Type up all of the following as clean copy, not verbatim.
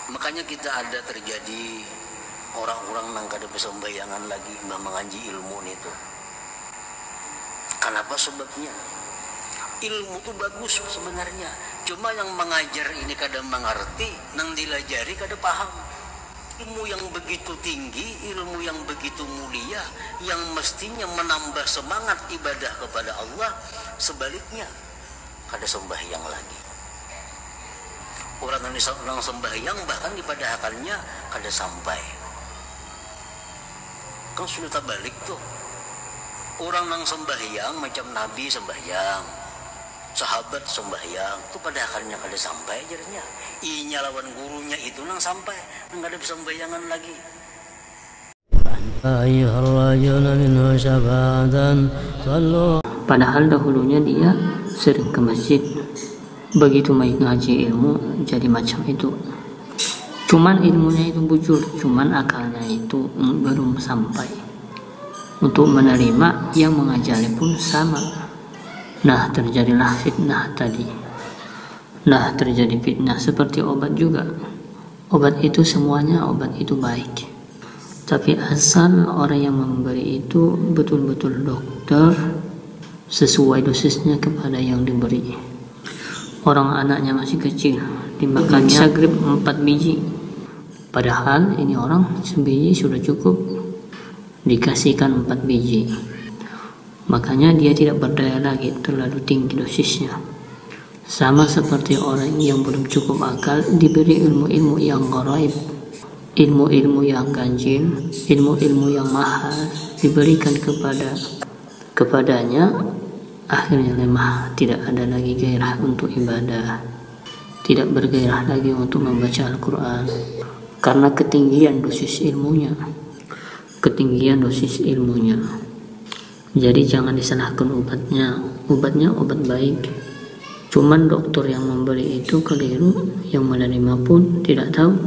Makanya kita ada terjadi orang-orang nang kada besembayangan lagi mbah mengaji ilmu itu. Kenapa sebabnya? Ilmu itu bagus sebenarnya, cuma yang mengajar ini kada mengerti, nang dilajari kada paham. Ilmu yang begitu tinggi, ilmu yang begitu mulia, yang mestinya menambah semangat ibadah kepada Allah, sebaliknya kada sembahyang lagi. Orang yang sembahyang bahkan ibadah akalnya kada sampai. Kan sudah terbalik tuh. Orang yang sembahyang macam Nabi sembahyang, sahabat sembahyang, itu pada akalnya kada sampai ajarnya. Inya lawan gurunya itu nang sampai, nang kada bisa sembayangan lagi. Padahal dahulunya dia sering ke masjid. Begitu main ngaji ilmu jadi macam itu. Cuman ilmunya itu bujur, cuman akalnya itu belum sampai untuk menerima yang mengajari pun sama. Nah, terjadilah fitnah tadi. Nah, terjadi fitnah seperti obat juga. Obat itu semuanya obat itu baik. Tapi asal orang yang memberi itu betul-betul dokter sesuai dosisnya kepada yang diberi. Orang anaknya masih kecil, dimakannya sagrib 4 biji. Padahal ini orang sebiji sudah cukup, dikasihkan 4 biji. Makanya dia tidak berdaya lagi, terlalu tinggi dosisnya. Sama seperti orang yang belum cukup akal diberi ilmu-ilmu yang ghaib, ilmu-ilmu yang ganjil, ilmu-ilmu yang mahal diberikan kepadanya, akhirnya lemah, tidak ada lagi gairah untuk ibadah, tidak bergairah lagi untuk membaca Al-Quran karena ketinggian dosis ilmunya. Jadi jangan disalahkan obatnya obat baik, cuman dokter yang memberi itu keliru, yang menerima pun tidak tahu.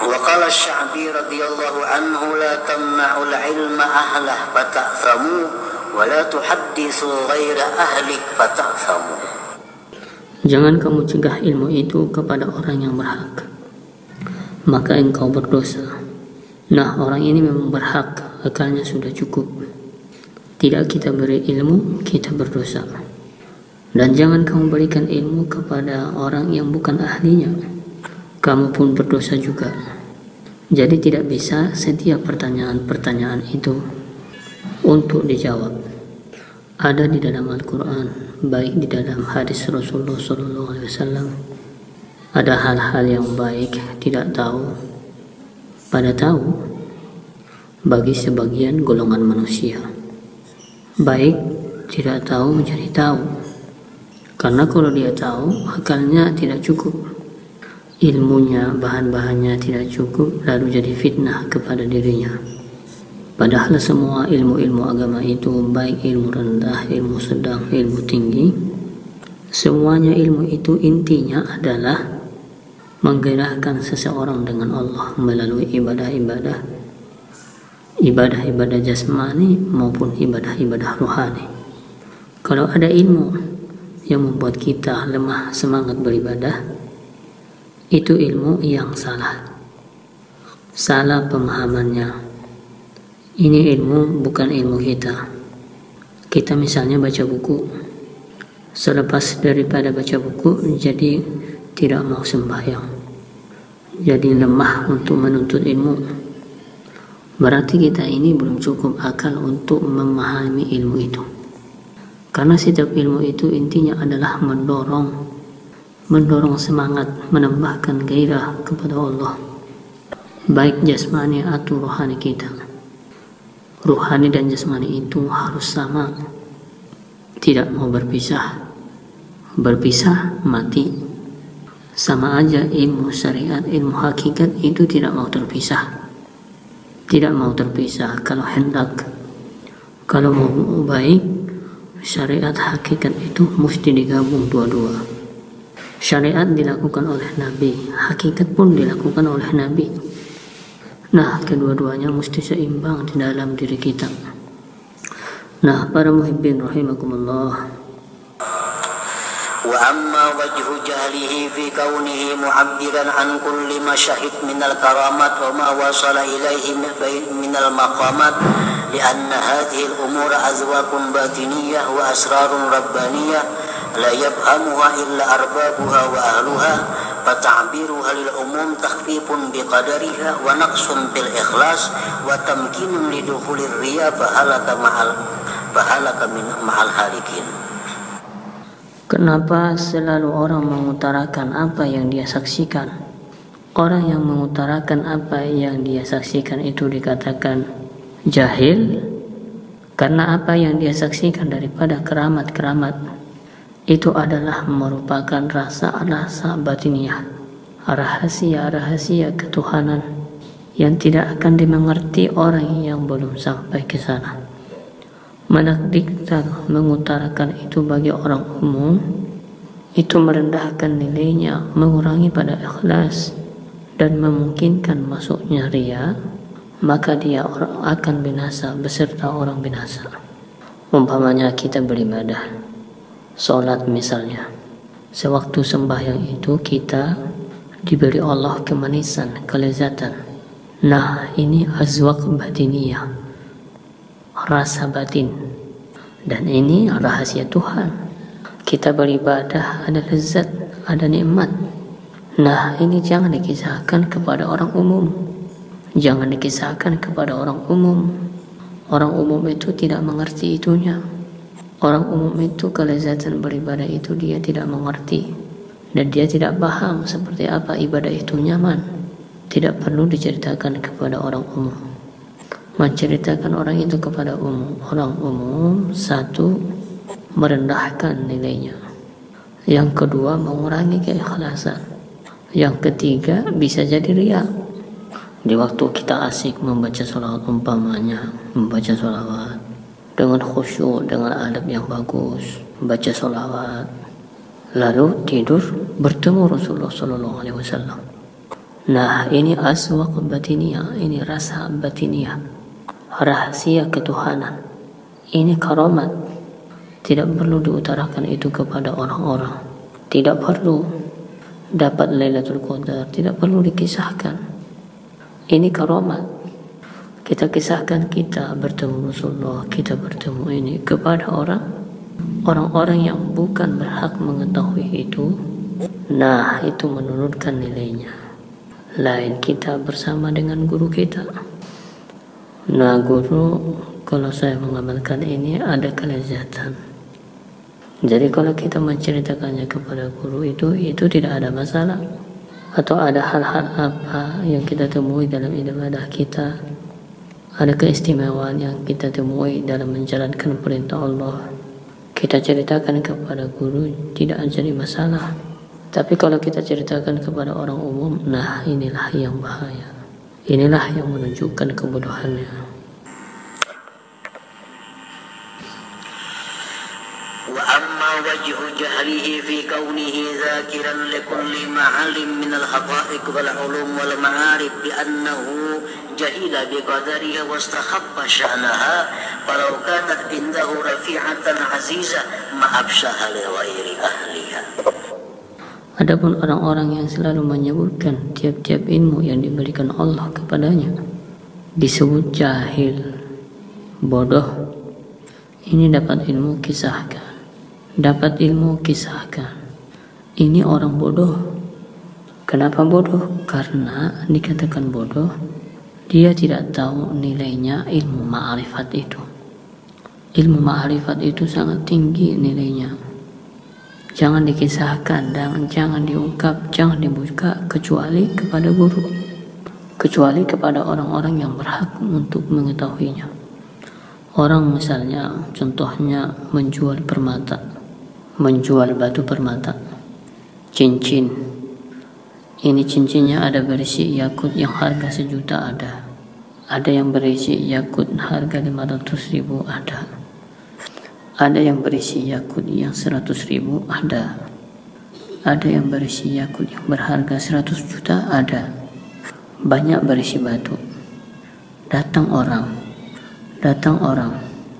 Waqala Sya'bi radhiyallahu anhu la tamna'ul ilma ahlah fata'thamu wa la tuhadditsu ghaira ahlik fata'thamu. Jangan kamu cegah ilmu itu kepada orang yang berhak, maka engkau berdosa. Nah, orang ini memang berhak, akalnya sudah cukup. Tidak kita beri ilmu, kita berdosa. Dan jangan kamu berikan ilmu kepada orang yang bukan ahlinya, kamu pun berdosa juga. Jadi tidak bisa setiap pertanyaan itu untuk dijawab. Ada di dalam Al-Quran, baik di dalam hadis Rasulullah SAW. Ada hal-hal yang baik tidak tahu, pada tahu bagi sebagian golongan manusia. Baik tidak tahu menjadi tahu, karena kalau dia tahu akalnya tidak cukup, ilmunya, bahan-bahannya tidak cukup, lalu jadi fitnah kepada dirinya. Padahal semua ilmu-ilmu agama itu, baik ilmu rendah, ilmu sedang, ilmu tinggi, semuanya ilmu itu intinya adalah menggerakkan seseorang dengan Allah melalui ibadah-ibadah jasmani maupun ibadah-ibadah rohani. Kalau ada ilmu yang membuat kita lemah semangat beribadah, itu ilmu yang salah pemahamannya. Ini ilmu bukan ilmu kita. Kita misalnya baca buku, selepas daripada baca buku jadi tidak mau sembahyang, jadi lemah untuk menuntut ilmu. Berarti kita ini belum cukup akal untuk memahami ilmu itu. Karena setiap ilmu itu intinya adalah mendorong semangat, menambahkan gairah kepada Allah, baik jasmani atau rohani kita. Rohani dan jasmani itu harus sama, tidak mau berpisah mati. Sama aja ilmu syariat, ilmu hakikat itu tidak mau terpisah. Kalau mau baik, syariat hakikat itu mesti digabung dua-dua. Syariat dilakukan oleh Nabi, hakikat pun dilakukan oleh Nabi. Nah, kedua-duanya mesti seimbang di dalam diri kita. Nah, para muhibbin rahimakumullah, وأما وجه جهله في كونه معبرا عن كل ما شهد من الكرامات وما وصل إليه من المقامات لأن هذه الأمور أذواق باطنية وأسرار ربانية لا يفهمها إلا أربابها وأهلها فتعبيرها للعموم تخفيف بقدرها ونقص بالإخلاص وتمكين لدخول الرياء فهلك مع الهالكين. Kenapa selalu orang mengutarakan apa yang dia saksikan? Orang yang mengutarakan apa yang dia saksikan itu dikatakan jahil, karena apa yang dia saksikan daripada keramat-keramat itu adalah merupakan rasa-rasa batiniah, rahasia-rahasia ketuhanan yang tidak akan dimengerti orang yang belum sampai ke sana. Menakdirkan mengutarakan itu bagi orang umum itu merendahkan nilainya, mengurangi pada ikhlas dan memungkinkan masuknya riya, maka dia akan binasa beserta orang binasa. Umpamanya kita beribadah, sholat misalnya, sewaktu sembahyang itu kita diberi Allah kemanisan, kelezatan. Nah, ini azwaq batiniyah, rasa batin, dan ini rahasia Tuhan. Kita beribadah ada lezat, ada nikmat. Nah, ini jangan dikisahkan kepada orang umum. Jangan dikisahkan kepada orang umum. Orang umum itu tidak mengerti itunya. Orang umum itu kelezatan beribadah itu dia tidak mengerti, dan dia tidak paham seperti apa ibadah itu nyaman. Tidak perlu diceritakan kepada orang umum. Menceritakan orang itu kepada orang umum, satu, merendahkan nilainya. Yang kedua, mengurangi keikhlasan. Yang ketiga, bisa jadi riya. Di waktu kita asik membaca sholawat, umpamanya membaca sholawat dengan khusyuk, dengan adab yang bagus, baca sholawat, lalu tidur bertemu Rasulullah SAW. Nah, ini aswaq batiniyah, ini rasa batiniyah, rahasia ketuhanan. Ini karamat. Tidak perlu diutarakan itu kepada orang-orang. Tidak perlu dapat Lailatul Qadar, tidak perlu dikisahkan. Ini karamat. Kita kisahkan kita bertemu Rasulullah, kita bertemu ini kepada orang-orang yang bukan berhak mengetahui itu. Nah, itu menurunkan nilainya. Lain kita bersama dengan guru kita. Nah, guru, kalau saya mengamalkan ini ada kelezatan. Jadi kalau kita menceritakannya kepada guru itu tidak ada masalah. Atau ada hal-hal apa yang kita temui dalam ibadah kita, ada keistimewaan yang kita temui dalam menjalankan perintah Allah, kita ceritakan kepada guru, tidak jadi masalah. Tapi kalau kita ceritakan kepada orang umum, nah inilah yang bahaya. Inilah yang menunjukkan kebodohannya. Wa amma wajhu jahlihi fi kaunihi zakiran likulli ma'alim min al-haqa'iq wal ulum wal ma'arif bi annahu jahila bi qadariha wastakhabba sya'naha walau kanat indahu rafi'atan azizah ma'abshaha li ghairi ahliha. Adapun orang-orang yang selalu menyebutkan tiap-tiap ilmu yang diberikan Allah kepadanya disebut jahil, bodoh. Ini dapat ilmu kisahkan, dapat ilmu kisahkan. Ini orang bodoh. Kenapa bodoh? Karena dikatakan bodoh, dia tidak tahu nilainya ilmu ma'rifat itu. Ilmu ma'rifat itu sangat tinggi nilainya. Jangan dikisahkan dan jangan diungkap, jangan dibuka kecuali kepada guru, kecuali kepada orang-orang yang berhak untuk mengetahuinya. Orang misalnya contohnya menjual permata, menjual batu permata, cincin. Ini cincinnya ada berisi yakut yang harga 1 juta ada. Ada yang berisi yakut harga 500.000 ada. Ada yang berisi yakut yang 100.000 ada. Ada yang berisi yakut yang berharga 100 juta ada. Banyak berisi batu. Datang orang.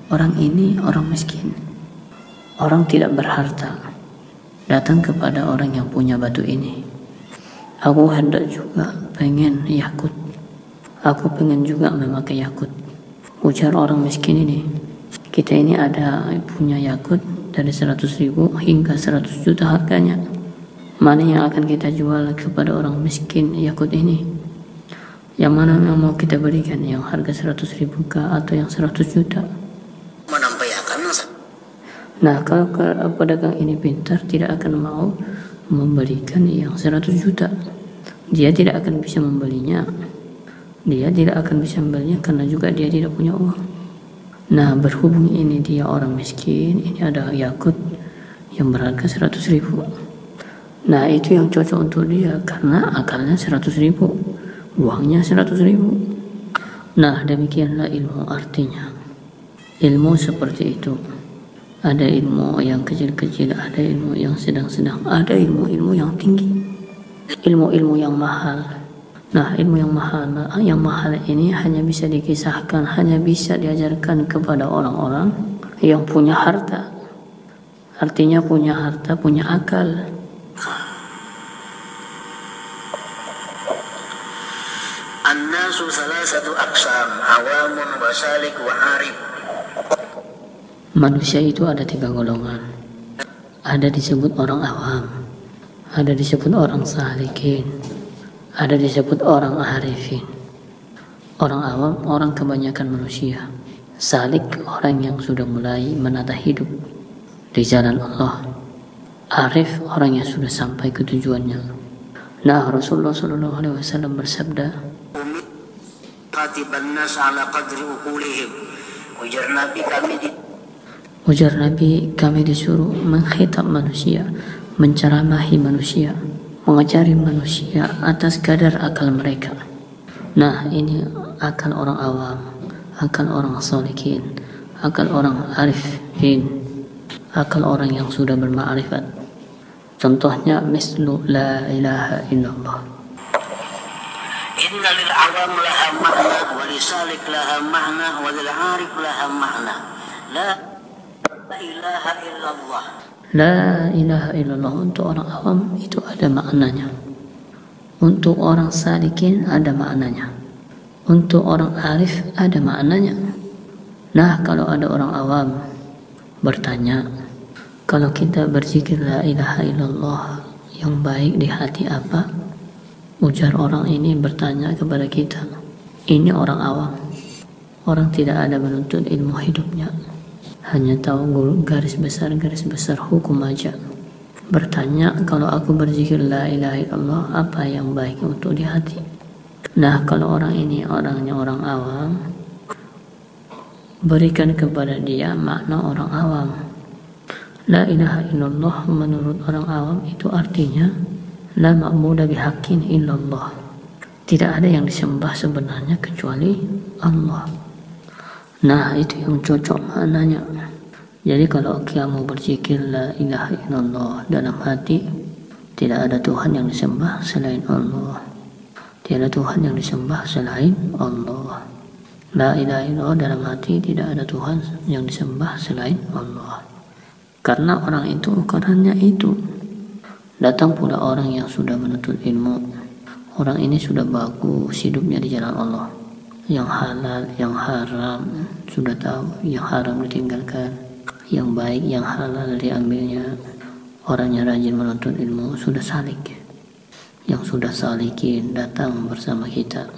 Orang ini orang miskin. Orang tidak berharta. datang kepada orang yang punya batu ini. Aku hendak juga pengen yakut. Aku pengen juga memakai yakut. Ujar orang miskin ini. Kita ini ada punya yakut dari 100.000 hingga 100 juta harganya. Mana yang akan kita jual kepada orang miskin yakut ini? Yang mana yang mau kita berikan? Yang harga 100.000 kah atau yang 100 juta? Nah, kalau pedagang ini pintar, tidak akan mau membelikan yang 100 juta. Dia tidak akan bisa membelinya. Dia tidak akan bisa membelinya karena juga dia tidak punya uang. Nah, berhubung ini dia orang miskin, ini ada yakut yang berharga 100.000. Nah, itu yang cocok untuk dia karena akalnya 100.000, uangnya 100.000. Nah, demikianlah ilmu artinya. Ilmu seperti itu. Ada ilmu yang kecil-kecil, ada ilmu yang sedang-sedang, ada ilmu-ilmu yang tinggi, ilmu-ilmu yang mahal. Nah, ilmu yang mahal ini hanya bisa dikisahkan, hanya bisa diajarkan kepada orang-orang yang punya harta. Artinya punya harta, punya akal. An-nasu salasatu aqsam, awamun wa salik wa arif. Manusia itu ada 3 golongan. Ada disebut orang awam, ada disebut orang salikin, ada disebut orang arifin. Orang awam, orang kebanyakan manusia. Salik, orang yang sudah mulai menata hidup di jalan Allah. Arif, orang yang sudah sampai ke tujuannya. Nah, Rasulullah SAW bersabda, "Qatiban nas ala qadri uqulihim." Ujar Nabi, kami disuruh mengkhitab manusia, menceramahi manusia, mengajari manusia atas kadar akal mereka. Nah, ini akal orang awam, akal orang sholihin, akal orang arifin, akal orang yang sudah berma'rifat. Contohnya mislu la ilaha illallah. Inna lil awam laha ma'na wa li salik laha ma'na wa lil arif laha ma'na. La ilaha illallah. La ilaha illallah untuk orang awam itu ada maknanya. Untuk orang salikin ada maknanya. Untuk orang arif ada maknanya. Nah, kalau ada orang awam bertanya, kalau kita berzikir la ilaha illallah yang baik di hati apa? Ujar orang ini bertanya kepada kita. Ini orang awam. Orang tidak ada menuntut ilmu hidupnya. Hanya tahu garis besar hukum aja. Bertanya, kalau aku berzikir la ilaha illallah, apa yang baik untuk di hati? Nah, kalau orang ini orangnya orang awam, berikan kepada dia makna orang awam. La ilaha illallah menurut orang awam itu artinya la ma'budu bihaqqin illallah. Tidak ada yang disembah sebenarnya kecuali Allah. Nah, itu yang cocok maknanya. Jadi kalau kamu berzikir la ilaha illallah dalam hati, tidak ada Tuhan yang disembah selain Allah. Tidak ada Tuhan yang disembah selain Allah. La ilaha illallah dalam hati, tidak ada Tuhan yang disembah selain Allah. Karena orang itu ukurannya itu. Datang pula orang yang sudah menuntut ilmu. Orang ini sudah bagus hidupnya di jalan Allah. Yang halal, yang haram sudah tahu, yang haram ditinggalkan, yang baik, yang halal diambilnya. Orangnya rajin menuntut ilmu, sudah salik. Yang sudah salikin datang bersama kita.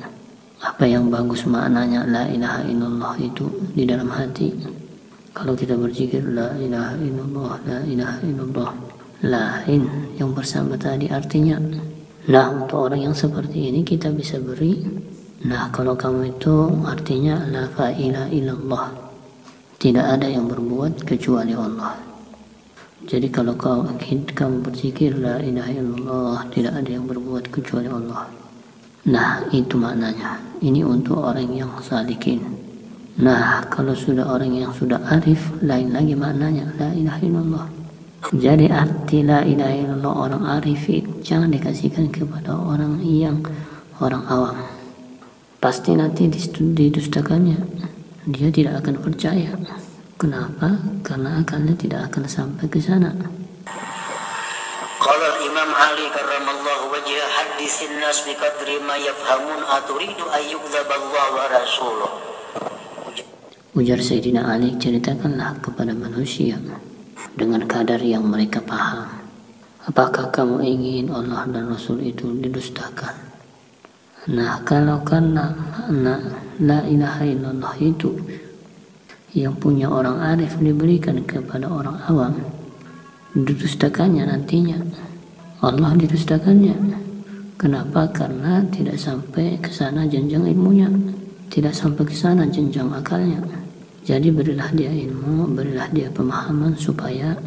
Apa yang bagus maknanya la ilaha illallah itu di dalam hati. Kalau kita berzikir la ilaha illallah, la ilaha illallah, lain yang bersama tadi artinya. Nah, untuk orang yang seperti ini kita bisa beri. Nah, kalau kamu itu artinya la ilaha illallah. Tidak ada yang berbuat kecuali Allah. Jadi kalau kamu berzikir la ilaha illallah, tidak ada yang berbuat kecuali Allah. Nah, itu maknanya. Ini untuk orang yang salikin. Nah, kalau sudah orang yang sudah arif, lain lagi maknanya la ilaha illallah. Jadi arti la ilaha illallah orang arif jangan dikasihkan kepada orang yang orang awam. Pasti nanti didustakannya. Dia tidak akan percaya. Kenapa? Karena akalnya tidak akan sampai ke sana. Qala al-Imam Ali karramallahu wajhah haditsin nas bi qadri ma yafhamun aturidu ayyukdzaballahu wa rasuluh. Ujar Sayyidina Ali, ceritakanlah kepada manusia dengan kadar yang mereka paham. Apakah kamu ingin Allah dan Rasul itu didustakan? Nah, kalau karena la ilaha illallah itu yang punya orang arif diberikan kepada orang awam, didustakannya nantinya, Allah didustakannya. Kenapa? Karena tidak sampai ke sana jenjang ilmunya, tidak sampai ke sana jenjang akalnya. Jadi berilah dia ilmu, berilah dia pemahaman supaya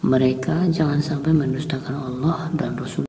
mereka jangan sampai mendustakan Allah dan Rasul